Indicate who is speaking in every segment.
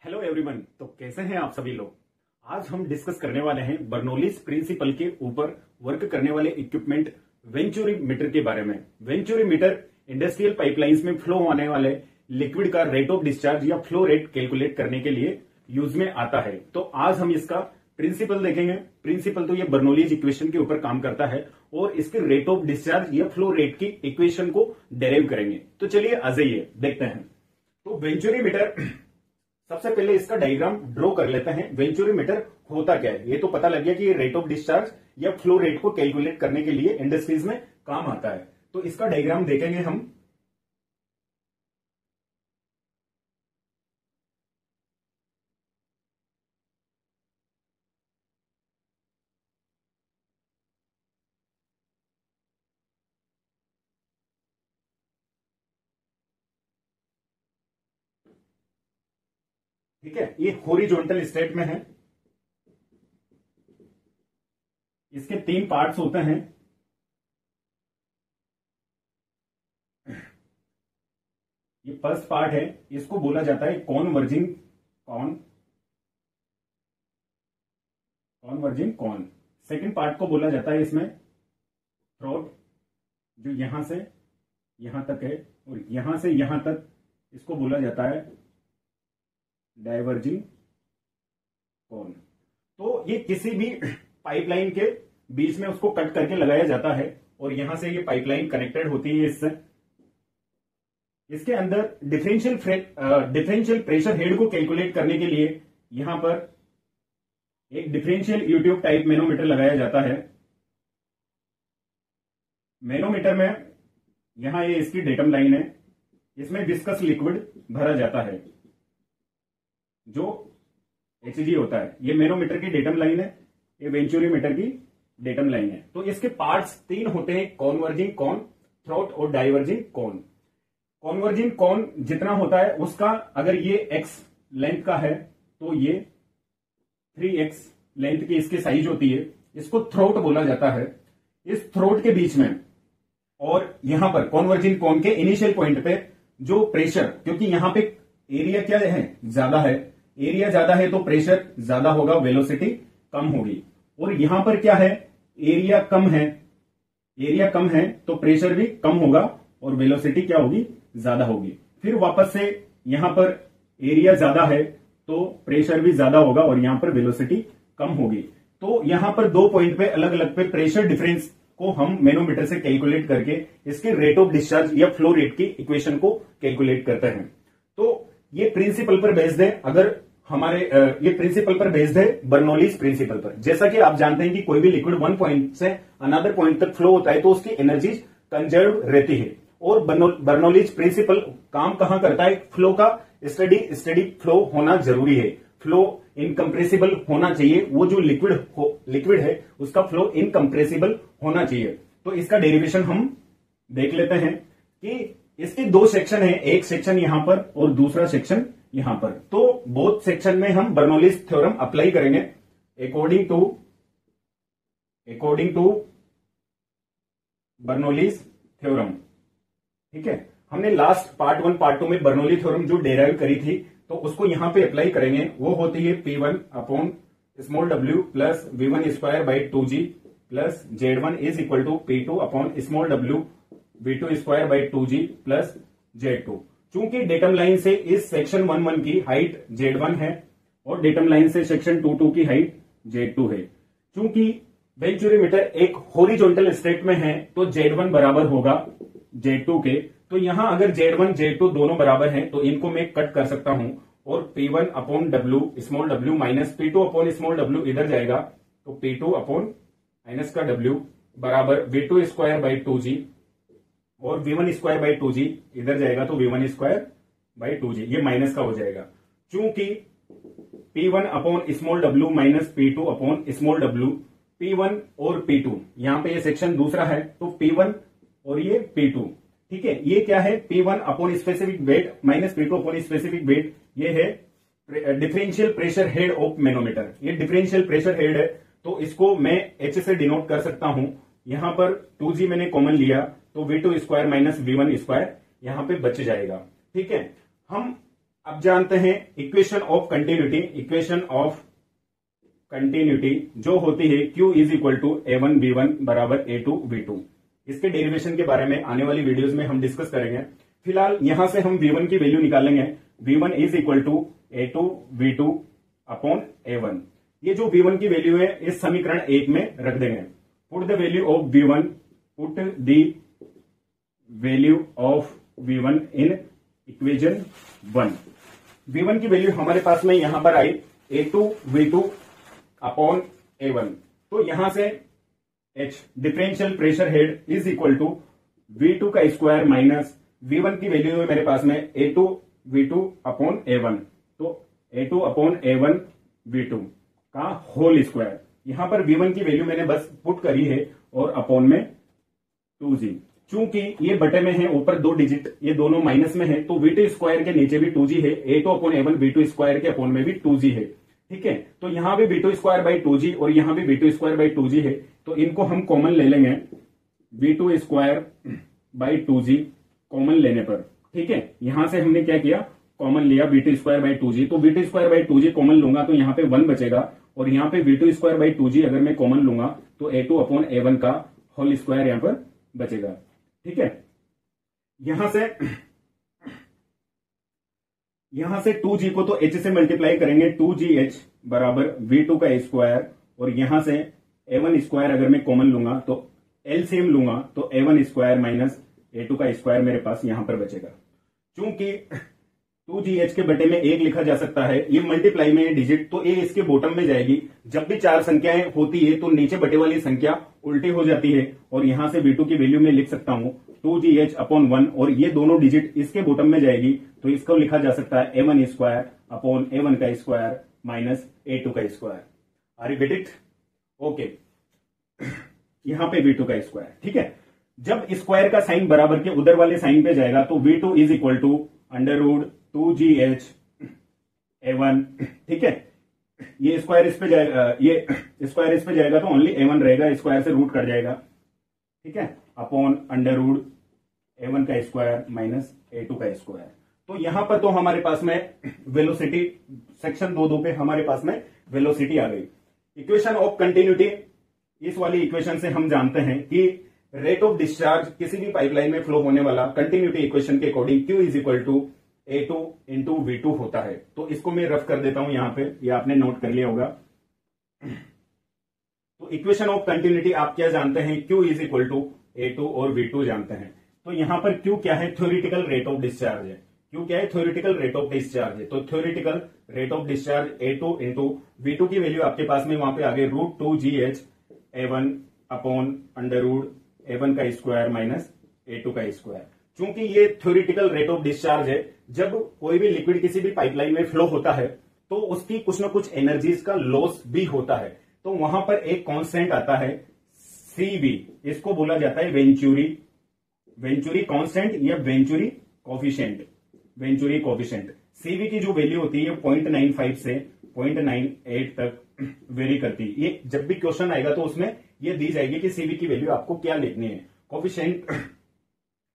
Speaker 1: Hello everyone. तो कैसे हैं आप सभी लोग। आज हम डिस्कस करने वाले हैं बर्नौलीज प्रिंसिपल के ऊपर वर्क करने वाले इक्विपमेंट वेंचुरी मीटर के बारे में। वेंचुरी मीटर इंडस्ट्रियल पाइपलाइंस में फ्लो होने वाले लिक्विड का रेट ऑफ डिस्चार्ज या फ्लो रेट कैलकुलेट करने के लिए यूज में आता है। तो आज हम इसका प्रिंसिपल देखेंगे। प्रिंसिपल तो ये बर्नौलीज इक्वेशन के ऊपर काम करता है और इसके रेट ऑफ डिस्चार्ज या फ्लो रेट की इक्वेशन को डेराइव करेंगे। तो चलिए आ जाइए देखते हैं। तो वेंचुरी मीटर, सबसे पहले इसका डायग्राम ड्रॉ कर लेते हैं। वेंचुरी मीटर होता क्या है, ये तो पता लग गया कि ये रेट ऑफ डिस्चार्ज या फ्लो रेट को कैलकुलेट करने के लिए इंडस्ट्रीज में काम आता है। तो इसका डायग्राम देखेंगे हम। ठीक है, ये हॉरिजॉन्टल स्टेट में है। इसके 3 पार्ट्स होते हैं। ये फर्स्ट पार्ट है, इसको बोला जाता है कॉन्वर्जिंग कॉन। सेकंड पार्ट को बोला जाता है इसमें थ्रोट, जो यहां से यहां तक है, और यहां से यहां तक इसको बोला जाता है डाइवर्जिंग कॉन। तो ये किसी भी पाइपलाइन के बीच में उसको कट करके लगाया जाता है और यहां से ये पाइपलाइन कनेक्टेड होती है इससे। इसके अंदर डिफरेंशियल प्रेशर हेड को कैलकुलेट करने के लिए यहां पर एक differential you tube type manometer लगाया जाता है। मैनोमीटर में यहां ये इसकी डेटम लाइन है, इसमें विस्कस लिक्विड भरा जाता है जो HG होता है। ये मैनोमीटर की डेटम लाइन है, ये वेंचुरी मीटर की डेटम लाइन है। तो इसके पार्ट्स 3 होते हैं, कॉन्वर्जिंग कॉन, थ्रोट और डाइवर्जिंग कॉन। कॉन्वर्जिंग कॉन जितना होता है उसका, अगर ये x लेंथ का है तो ये 3x लेंथ की इसकी साइज होती है। इसको थ्रोट बोला जाता है। इस थ्रोट के बीच में और यहां पर कॉन्वर्जिंग कॉन के इनिशियल पॉइंट पे जो प्रेशर, क्योंकि यहां पे एरिया क्या है, ज्यादा है, एरिया ज्यादा है तो प्रेशर ज्यादा होगा, वेलोसिटी कम होगी। और यहां पर क्या है, एरिया कम है तो प्रेशर भी कम होगा और वेलोसिटी क्या होगी, ज्यादा होगी। फिर वापस से यहां पर एरिया ज्यादा है तो प्रेशर भी ज्यादा होगा और यहां पर वेलोसिटी कम होगी। तो यहां पर 2 पॉइंट पे अलग अलग पे प्रेशर डिफरेंस को हम मैनोमीटर से कैलकुलेट करके इसके रेट ऑफ डिस्चार्ज या फ्लो रेट की इक्वेशन को कैलकुलेट करते हैं। तो ये प्रिंसिपल पर बेस्ड है। अगर हमारे ये प्रिंसिपल पर बेस्ड है बर्नौलीज प्रिंसिपल पर। जैसा कि आप जानते हैं कि कोई भी लिक्विड 1 पॉइंट से अनदर पॉइंट तक फ्लो होता है तो उसकी एनर्जी कंजर्व रहती है। और बर्नौलीज प्रिंसिपल काम कहां करता है, फ्लो का स्टडी फ्लो होना जरूरी है। फ्लो इनकम्प्रेसिबल होना चाहिए। वो जो लिक्विड है उसका फ्लो इनकम्प्रेसिबल होना चाहिए। तो इसका डेरिवेशन हम देख लेते हैं कि इसके 2 सेक्शन है, एक सेक्शन यहां पर और दूसरा सेक्शन यहां पर। तो बोथ सेक्शन में हम बर्नौलीज थ्योरम अप्लाई करेंगे अकॉर्डिंग टू बर्नौलीज थ्योरम। ठीक है, हमने लास्ट पार्ट 1 पार्ट 2 में बर्नौली थ्योरम जो डेराइव करी थी तो उसको यहां पे अप्लाई करेंगे। वो होती है P1 upon small w plus V1 square by 2G plus Z1 is equal to P2 upon small w V2 square by 2G plus Z2। चूंकि डेटम लाइन से इस सेक्शन 1 की हाइट Z1 है और डेटम लाइन से section 2 की height Z2 है। चूंकि वेंचुरी मीटर एक हॉरिजॉन्टल स्टेट में है तो Z1 बराबर होगा Z2 के। तो यहां अगर Z1 Z2 दोनों बराबर हैं तो इनको मैं कट कर सकता हूं और P1 upon W small w minus P2 upon small w इधर जाएगा तो P2 अपॉन माइनस का W बराबर V2 स्क्वायर बाई 2G और V1 स्क्वायर बाई 2G इधर जाएगा तो V1 स्क्वायर बाई 2G, ये माइनस का हो जाएगा। चूंकि P1 upon small w minus P2 upon small w, P1 और P2 यहां पे ये सेक्शन दूसरा है तो P1 और ये P2। ठीक है, ये क्या है, P1 upon specific weight minus P2 upon specific weight, ये है differential pressure head of manometer. ये डिफरेंशियल प्रेशर हेड है तो इसको मैं H से डिनोट कर सकता हूं। यहां पर 2G मैंने कॉमन लिया तो V2 square minus V1 square यहां पे बच जाएगा। ठीक है, हम अब जानते हैं equation of continuity. Equation of continuity जो होती है Q is equal to A1B1 बराबर A2B2। इसके डेरिवेशन के बारे में आने वाली वीडियोस में हम डिस्कस करेंगे। फिलहाल यहां से हम V1 की वैल्यू निकालेंगे। V1 is equal to A2B2 upon A1। ये जो V1 की वैल्यू है इस समीकरण 1 में रख देंगे। Put the value of V1, put the value of V1 in equation 1। V1 की वैल्यू हमारे पास में यहां पर आई A2V2 अपॉन A1। तो यहां से H differential pressure head is equal to V2 का स्क्वायर माइनस V1 की वैल्यू है मेरे पास में A2V2 अपॉन A1। तो A2 अपॉन A1 V2 का होल स्क्वायर। यहां पर V1 की वैल्यू मैंने बस पुट करी है और अपॉन में 2G। चूंकि ये बटे में है, ऊपर 2 डिजिट, ये दोनों माइनस में है, तो V2 स्क्वायर के नीचे भी 2G है। A2 upon A1 V2 square के अपॉन में भी 2G है। ठीक है, तो यहां भी V2 स्क्वायर बाई 2G और यहां भी V2 स्क्वायर बाई 2G है। तो इनको हम कॉमन ले लेंगे V2 square by 2G common लेने पर। ठीक है, यहां से हमने क्या किया, कॉमन लिया V2 स्क्वायर बाई 2G। तो V2 square by 2G common लूंगा तो यहां पे 1 बचेगा और यहां पे V2 स्क्वायर बाई 2G अगर मैं कॉमन लूंगा तो A2 अपॉन A1 का होल स्क्वायर यहां पर बचेगा। ठीक है, यहां से 2G को तो H से मल्टीप्लाई करेंगे, 2GH बराबर V2 का स्क्वायर, और यहां से A1 स्क्वायर अगर मैं कॉमन लूंगा तो एलसीएम लूंगा तो A1 स्क्वायर माइनस A2 का स्क्वायर मेरे पास यहां पर बचेगा। चूंकि 2GH के बटे में 1 लिखा जा सकता है, ये मल्टीप्लाई में डिजिट, तो ए इसके बॉटम में जाएगी। जब भी 4 संख्याएं होती है तो नीचे बटे वाली संख्या उल्टी हो जाती है और यहां से V2 की वैल्यू में लिख सकता हूं 2GH अपॉन 1 और ये दोनों डिजिट इसके बॉटम में जाएगी, तो इसको लिखा जा सकता है A1 स्क्वायर अपॉन A1 का स्क्वायर माइनस A2 का square. Are you get it? Okay, यहां पे V2 का स्क्वायर। ठीक है, जब स्क्वायर का साइन बराबर के उधर वाले साइन पे जाएगा तो V2 is equal to under root 2GH A1। ठीक है, ये स्क्वायर इस पे जाएगा, ये स्क्वायर इस पे जाएगा तो ओनली A1 रहेगा, स्क्वायर से रूट कट जाएगा। ठीक है, अपॉन अंडर रूट A1 का स्क्वायर माइनस A2 का स्क्वायर। तो यहां पर तो हमारे पास में वेलोसिटी सेक्शन 2 पे हमारे पास में वेलोसिटी आ गई। इक्वेशन ऑफ कंटिन्यूटी, इस वाली इक्वेशन से हम जानते हैं कि रेट ऑफ डिस्चार्ज किसी भी पाइपलाइन में फ्लो होने वाला कंटिन्यूटी इक्वेशन के according Q is equal to A2 into V2 होता है। तो इसको मैं रफ कर देता हूं यहां पे, ये आपने नोट कर लिया होगा। तो इक्वेशन ऑफ कंटिन्यूटी आप क्या जानते हैं, Q is equal to A2 और V2 जानते हैं। तो यहां पर Q क्या है, थ्योरेटिकल रेट ऑफ डिस्चार्ज है। Q क्या है, थ्योरेटिकल रेट ऑफ डिस्चार्ज है। तो theoretical rate of discharge A2 into V2 की वैल्यू आपके पास में वहां पे आ गई root 2GH A1 upon under root A1 का स्क्वायर माइनस A2 का स्क्वायर। चूंकि ये थ्योरेटिकल रेट ऑफ डिस्चार्ज है, जब कोई भी लिक्विड किसी भी पाइपलाइन में फ्लो होता है तो उसकी कुछ ना कुछ एनर्जीज का लॉस भी होता है। तो वहां पर एक कांस्टेंट आता है CV, इसको बोला जाता है वेंचुरी कांस्टेंट या वेंचुरी कोफिशिएंट। CV की जो वैल्यू होती है 0.95 से 0.98 तक वेरी करती है। ये जब भी क्वेश्चन आएगा तो उसमें ये दी जाएगी कि CV की वैल्यू आपको क्या लिखनी है,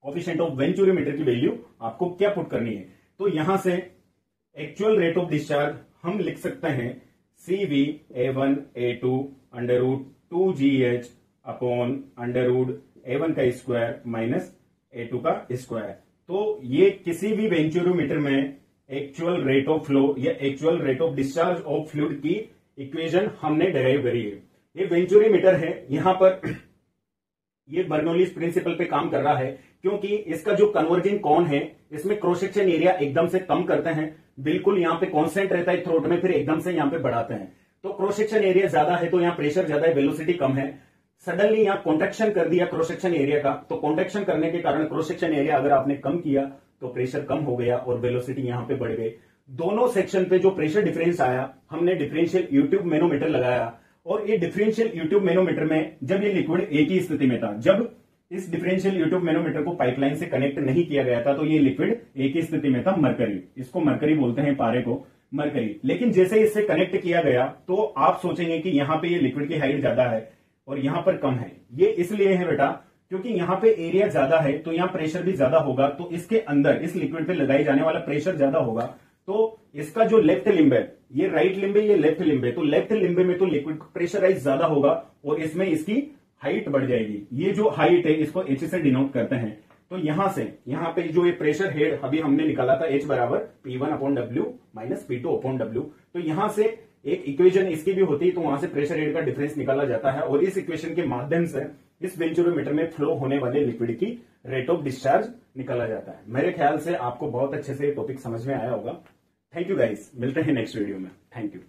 Speaker 1: कोफिशिएंट ऑफ वेंचुरीमीटर की वैल्यू आपको क्या पुट करनी है। तो यहां से एक्चुअल रेट ऑफ डिस्चार्ज हम लिख सकते हैं CV A1 A2 under root 2GH upon under root A1 का स्क्वायर माइनस A2 का स्क्वायर। तो ये किसी भी वेंचुरीमीटर में एक्चुअल रेट ऑफ फ्लो या actual rate of discharge of fluid की इक्वेशन हमने डिराइव करी है। ये वेंचुरीमीटर है, यहां पर ये बर्नौलीज प्रिंसिपल पे काम कर रहा है, क्योंकि इसका जो कन्वर्जिंग कॉन है इसमें क्रॉस सेक्शन एरिया एकदम से कम करते हैं, बिल्कुल यहां पे कांस्टेंट रहता है थ्रोट में, फिर एकदम से यहां पे बढ़ाते हैं। तो क्रॉस सेक्शन एरिया ज्यादा है तो यहां प्रेशर ज्यादा है, वेलोसिटी कम है। सडनली यहां कॉन्ट्रैक्शन कर दिया क्रॉस सेक्शन एरिया का, तो कॉन्ट्रैक्शन करने के कारण क्रॉस सेक्शन एरिया अगर आपने कम किया तो प्रेशर कम हो गया और वेलोसिटी यहां पे बढ़ गई। दोनों सेक्शन पे जो प्रेशर डिफरेंस आया, हमने डिफरेंशियल यूट्यूब मैनोमीटर लगाया और ये डिफरेंशियल यूट्यूब मैनोमीटर में जब ये लिक्विड एक ही स्थिति में था, जब इस डिफरेंशियल यूट्यूब मैनोमीटर को पाइपलाइन से कनेक्ट नहीं किया गया था तो ये लिक्विड एक ही स्थिति में था, मरकरी, इसको मरकरी बोलते हैं, पारे को मरकरी। लेकिन जैसे इससे कनेक्ट किया गया तो आप सोचेंगे कि यहां पे ये लिक्विड की हाइट ज्यादा है और यहां पर कम है। ये इसलिए है बेटा क्योंकि यहां पे एरिया ज्यादा है तो यहां प्रेशर भी ज्यादा होगा, तो इसके अंदर इस लिक्विड पे लगाई जाने वाला प्रेशर ज्यादा होगा, तो इसका जो लेफ्ट लिम्ब है, ये राइट लिम्ब है, ये लेफ्ट लिम्ब है, तो लेफ्ट लिम्ब में तो लिक्विड प्रेशराइज ज्यादा होगा और इसमें इसकी हाइट बढ़ जाएगी। ये जो हाइट है इसको H से डिनोट करते हैं। तो यहां से यहां पे जो ये प्रेशर हेड अभी हमने निकाला था H बराबर P1/W माइनस P2/W, तो यहां से एक इक्वेशन इसकी भी होती है, तो वहां से प्रेशर हेड का डिफरेंस निकाला जाता है और इस इक्वेशन के माध्यम से इस वेंचुरोमीटर में फ्लो होने वाले लिक्विड की रेट ऑफ डिस्चार्ज निकाला जाता है। मेरे ख्याल से आपको बहुत अच्छे से टॉपिक समझ में आया होगा। थैंक यू गाइस, मिलते हैं नेक्स्ट वीडियो में। Thank you.